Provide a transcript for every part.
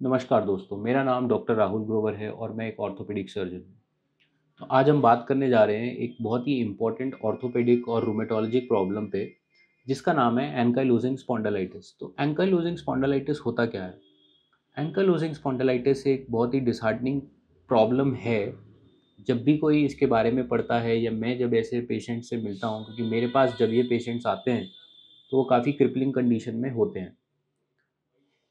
नमस्कार दोस्तों, मेरा नाम डॉक्टर राहुल ग्रोवर है और मैं एक ऑर्थोपेडिक सर्जन हूँ। तो आज हम बात करने जा रहे हैं एक बहुत ही इम्पोर्टेंट ऑर्थोपेडिक और रूमेटोलॉजिक प्रॉब्लम पे, जिसका नाम है एंकाइलोजिंग स्पॉन्डिलाइटिस। तो एंकाइलोजिंग स्पॉन्डिलाइटिस होता क्या है? एंकाइलोजिंग स्पॉन्डिलाइटिस एक बहुत ही डिसहार्टनिंग प्रॉब्लम है। जब भी कोई इसके बारे में पढ़ता है या मैं जब ऐसे पेशेंट से मिलता हूँ, क्योंकि मेरे पास जब ये पेशेंट्स आते हैं, तो वो काफ़ी क्रिपलिंग कंडीशन में होते हैं।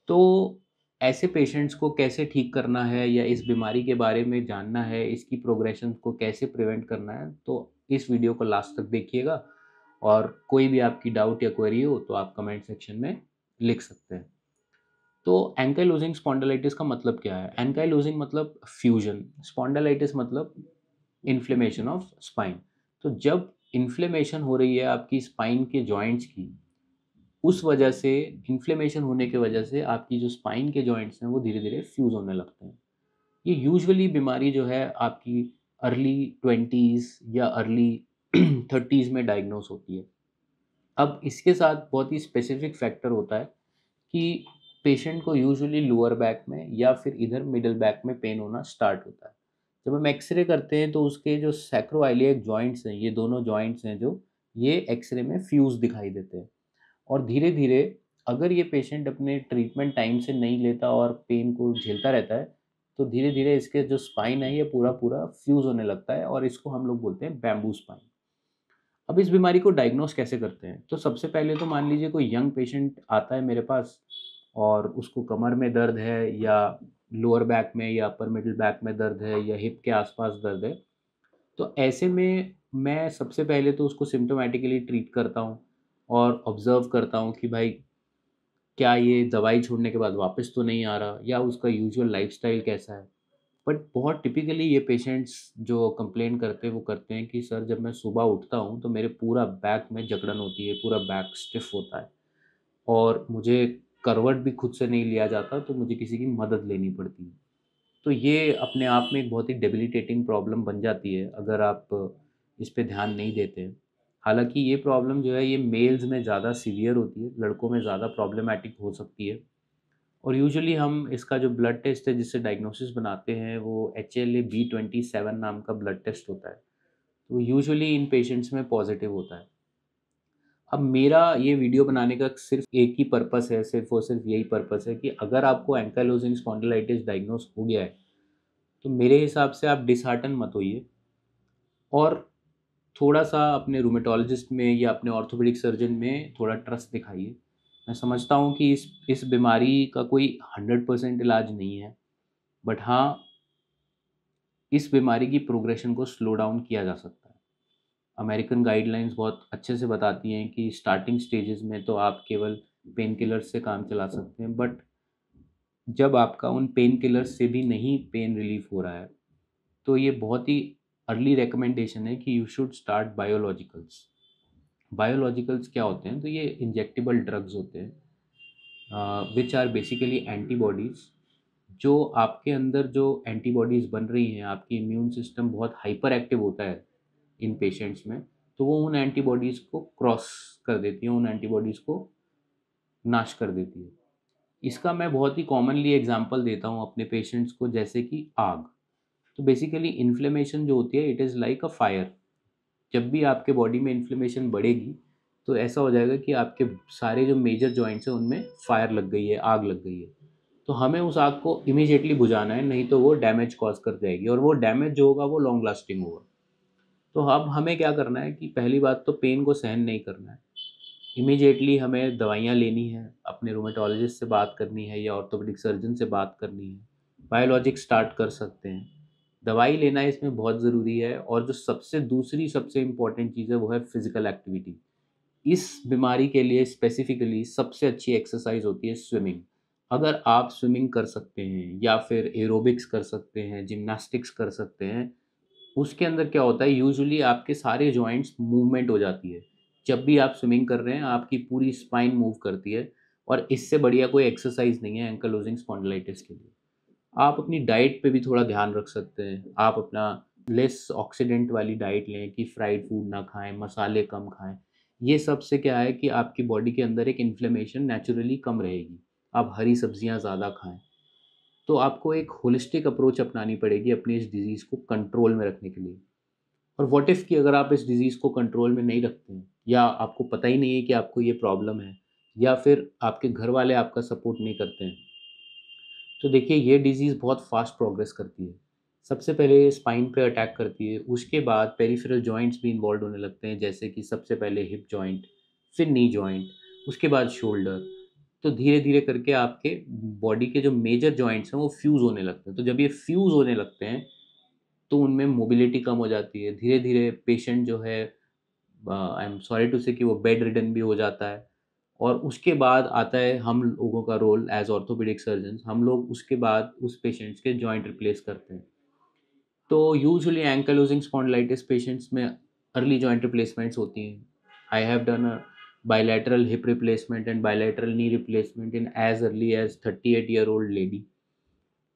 तो ऐसे पेशेंट्स को कैसे ठीक करना है या इस बीमारी के बारे में जानना है, इसकी प्रोग्रेशन को कैसे प्रिवेंट करना है, तो इस वीडियो को लास्ट तक देखिएगा। और कोई भी आपकी डाउट या क्वेरी हो तो आप कमेंट सेक्शन में लिख सकते हैं। तो एंकाइलोजिंग स्पॉन्डिलाइटिस का मतलब क्या है? एंकाइलोजिंग मतलब फ्यूजन, स्पॉन्डिलाइटिस मतलब इन्फ्लेमेशन ऑफ स्पाइन। तो जब इन्फ्लेमेशन हो रही है आपकी स्पाइन के जॉइंट्स की, उस वजह से इन्फ्लेमेशन होने की वजह से आपकी जो स्पाइन के जॉइंट्स हैं वो धीरे-धीरे फ्यूज़ होने लगते हैं। ये यूजुअली बीमारी जो है आपकी अर्ली 20s या अर्ली 30s में डायग्नोस होती है। अब इसके साथ बहुत ही स्पेसिफिक फैक्टर होता है कि पेशेंट को यूजुअली लोअर बैक में या फिर इधर मिडल बैक में पेन होना स्टार्ट होता है। जब हम एक्स-रे करते हैं तो उसके जो सैक्रोइलियक जॉइंट्स हैं, ये दोनों जॉइंट्स हैं जो, ये एक्स-रे में फ्यूज़ दिखाई देते हैं। और धीरे-धीरे अगर ये पेशेंट अपने ट्रीटमेंट टाइम से नहीं लेता और पेन को झेलता रहता है, तो धीरे-धीरे इसके जो स्पाइन है ये पूरा-पूरा फ्यूज़ होने लगता है और इसको हम लोग बोलते हैं बैम्बू स्पाइन। अब इस बीमारी को डायग्नोस कैसे करते हैं? तो सबसे पहले तो मान लीजिए कोई यंग पेशेंट आता है मेरे पास और उसको कमर में दर्द है या लोअर बैक में या अपर मिडल बैक में दर्द है या हिप के आस-पास दर्द है। तो ऐसे में मैं सबसे पहले तो उसको सिम्प्टोमैटिकली ट्रीट करता हूँ और ऑब्ज़र्व करता हूँ कि भाई क्या ये दवाई छोड़ने के बाद वापस तो नहीं आ रहा या उसका यूजुअल लाइफ़स्टाइल कैसा है। बट बहुत टिपिकली ये पेशेंट्स जो कंप्लेन करते हैं वो करते हैं कि सर जब मैं सुबह उठता हूँ तो मेरे पूरा बैक में जकड़न होती है, पूरा बैक स्टिफ़ होता है और मुझे करवट भी खुद से नहीं लिया जाता, तो मुझे किसी की मदद लेनी पड़ती है। तो ये अपने आप में एक बहुत ही डेबिलिटेटिंग प्रॉब्लम बन जाती है अगर आप इस पे ध्यान नहीं देते हैं। हालाँकि ये प्रॉब्लम जो है ये मेल्स में ज़्यादा सीवियर होती है, लड़कों में ज़्यादा प्रॉब्लमैटिक हो सकती है। और यूजुअली हम इसका जो ब्लड टेस्ट है जिससे डायग्नोसिस बनाते हैं वो HLA-B27 नाम का ब्लड टेस्ट होता है। तो यूजुअली इन पेशेंट्स में पॉज़िटिव होता है। अब मेरा ये वीडियो बनाने का सिर्फ़ एक ही पर्पस है, सिर्फ़ और सिर्फ़ यही पर्पस है कि अगर आपको एंकाइलोज़िंग स्पॉन्डिलाइटिस डायग्नोस हो गया है, तो मेरे हिसाब से आप डिसहार्टन मत होइए और थोड़ा-सा अपने रूमेटोलॉजिस्ट में या अपने ऑर्थोपेडिक सर्जन में थोड़ा ट्रस्ट दिखाइए। मैं समझता हूँ कि इस बीमारी का कोई 100% इलाज नहीं है, बट हाँ, इस बीमारी की प्रोग्रेशन को स्लो डाउन किया जा सकता है। अमेरिकन गाइडलाइंस बहुत अच्छे से बताती हैं कि स्टार्टिंग स्टेजेस में तो आप केवल पेन किलर्स से काम चला सकते हैं, बट जब आपका उन पेन किलर्स से भी नहीं पेन रिलीफ़ हो रहा है, तो ये बहुत ही अर्ली रिकमेंडेशन है कि you should start biologicals. Biologicals क्या होते हैं? तो ये इंजेक्टेबल ड्रग्स होते हैं व्हिच आर बेसिकली एंटीबॉडीज़, जो आपके अंदर जो एंटीबॉडीज़ बन रही हैं, आपकी इम्यून सिस्टम बहुत हाइपर एक्टिव होता है इन पेशेंट्स में, तो वो उन एंटीबॉडीज़ को क्रॉस कर देती हैं, उन एंटीबॉडीज़ को नाश कर देती है। इसका मैं बहुत ही कॉमनली एग्ज़ाम्पल देता हूँ अपने पेशेंट्स को, जैसे कि आग। तो बेसिकली इन्फ्लेमेशन जो होती है it is like a fire. जब भी आपके बॉडी में इन्फ्लेमेशन बढ़ेगी, तो ऐसा हो जाएगा कि आपके सारे जो मेजर जॉइंट्स हैं उनमें फायर लग गई है, आग लग गई है। तो हमें उस आग को इमीडिएटली बुझाना है, नहीं तो वो डैमेज कॉज़ कर जाएगी और वो डैमेज जो होगा वो लॉन्ग लास्टिंग होगा। तो अब हमें क्या करना है कि पहली बात तो पेन को सहन नहीं करना है। इमीडिएटली हमें दवाइयाँ लेनी है, अपने रूमेटोलॉजिस्ट से बात करनी है या ऑर्थोपेडिक सर्जन से बात करनी है। बायोलॉजिक स्टार्ट कर सकते हैं। दवाई लेना इसमें बहुत ज़रूरी है और जो सबसे दूसरी सबसे इम्पोर्टेंट चीज़ है वो है फ़िज़िकल एक्टिविटी। इस बीमारी के लिए स्पेसिफ़िकली सबसे अच्छी एक्सरसाइज़ होती है स्विमिंग। अगर आप स्विमिंग कर सकते हैं या फिर एरोबिक्स कर सकते हैं, जिम्नास्टिक्स कर सकते हैं, उसके अंदर क्या होता है यूजुअली आपके सारे जॉइंट्स मूवमेंट हो जाती है। जब भी आप स्विमिंग कर रहे हैं, आपकी पूरी स्पाइन मूव करती है और इससे बढ़िया कोई एक्सरसाइज़ नहीं है एंकाइलोजिंग स्पॉन्डिलाइटिस के लिए। आप अपनी डाइट पे भी थोड़ा ध्यान रख सकते हैं। आप अपना लेस ऑक्सीडेंट वाली डाइट लें कि फ्राइड फूड ना खाएँ, मसाले कम खाएँ। ये सब से क्या है कि आपकी बॉडी के अंदर एक इन्फ्लेमेशन नेचुरली कम रहेगी। आप हरी सब्जियाँ ज़्यादा खाएँ। तो आपको एक होलिस्टिक अप्रोच अपनानी पड़ेगी अपनी इस डिज़ीज़ को कंट्रोल में रखने के लिए। और व्हाट इफ़ कि अगर आप इस डिज़ीज़ को कंट्रोल में नहीं रखते हैं, या आपको पता ही नहीं है कि आपको ये प्रॉब्लम है, या फिर आपके घर वाले आपका सपोर्ट नहीं करते हैं, तो देखिए ये डिज़ीज़ बहुत फ़ास्ट प्रोग्रेस करती है। सबसे पहले ये स्पाइन पे अटैक करती है, उसके बाद पेरिफेरल जॉइंट्स भी इन्वॉल्व होने लगते हैं, जैसे कि सबसे पहले हिप जॉइंट, फिर नी जॉइंट, उसके बाद शोल्डर। तो धीरे-धीरे करके आपके बॉडी के जो मेजर जॉइंट्स हैं वो फ्यूज़ होने लगते हैं। तो जब ये फ्यूज़ होने लगते हैं, तो उनमें मोबिलिटी कम हो जाती है। धीरे-धीरे पेशेंट जो है, आई एम सॉरी टू से, कि वो बेड रिडन भी हो जाता है। और उसके बाद आता है हम लोगों का रोल एज़ ऑर्थोपेडिक सर्जन्स, हम लोग उसके बाद उस पेशेंट्स के जॉइंट रिप्लेस करते हैं। तो यूजुअली एंकाइलोजिंग स्पॉन्डिलाइटिस पेशेंट्स में अर्ली जॉइंट रिप्लेसमेंट्स होती हैं। I have done a bilateral hip replacement and bilateral knee replacement in as early as 38 year old lady,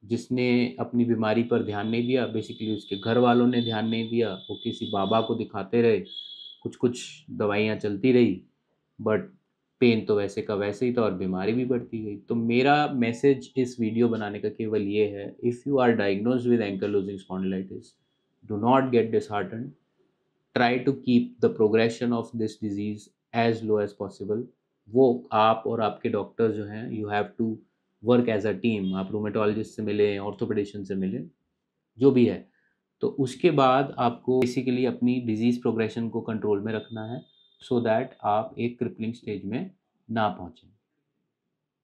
जिसने अपनी बीमारी पर ध्यान नहीं दिया। बेसिकली उसके घर वालों ने ध्यान नहीं दिया, वो किसी बाबा को दिखाते रहे, कुछ-कुछ दवाइयाँ चलती रही, बट पेन तो वैसे का वैसे ही था और बीमारी भी बढ़ती गई। तो मेरा मैसेज इस वीडियो बनाने का केवल ये है, if you are diagnosed with ankylosing spondylitis, do not get disheartened, try to keep the progression of this disease as low as possible. वो आप और आपके डॉक्टर जो हैं, you have to work as a team. आप rheumatologist से मिलें, orthopaedician से मिलें, जो भी है। तो उसके बाद आपको बेसिकली अपनी डिज़ीज़ प्रोग्रेशन को कंट्रोल में रखना है, सो दैट आप एक क्रिपलिंग स्टेज में ना पहुँचें।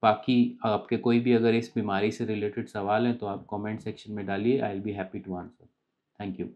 बाकी आपके कोई भी अगर इस बीमारी से रिलेटेड सवाल हैं, तो आप कमेंट सेक्शन में डालिए, I will be happy to answer. Thank you.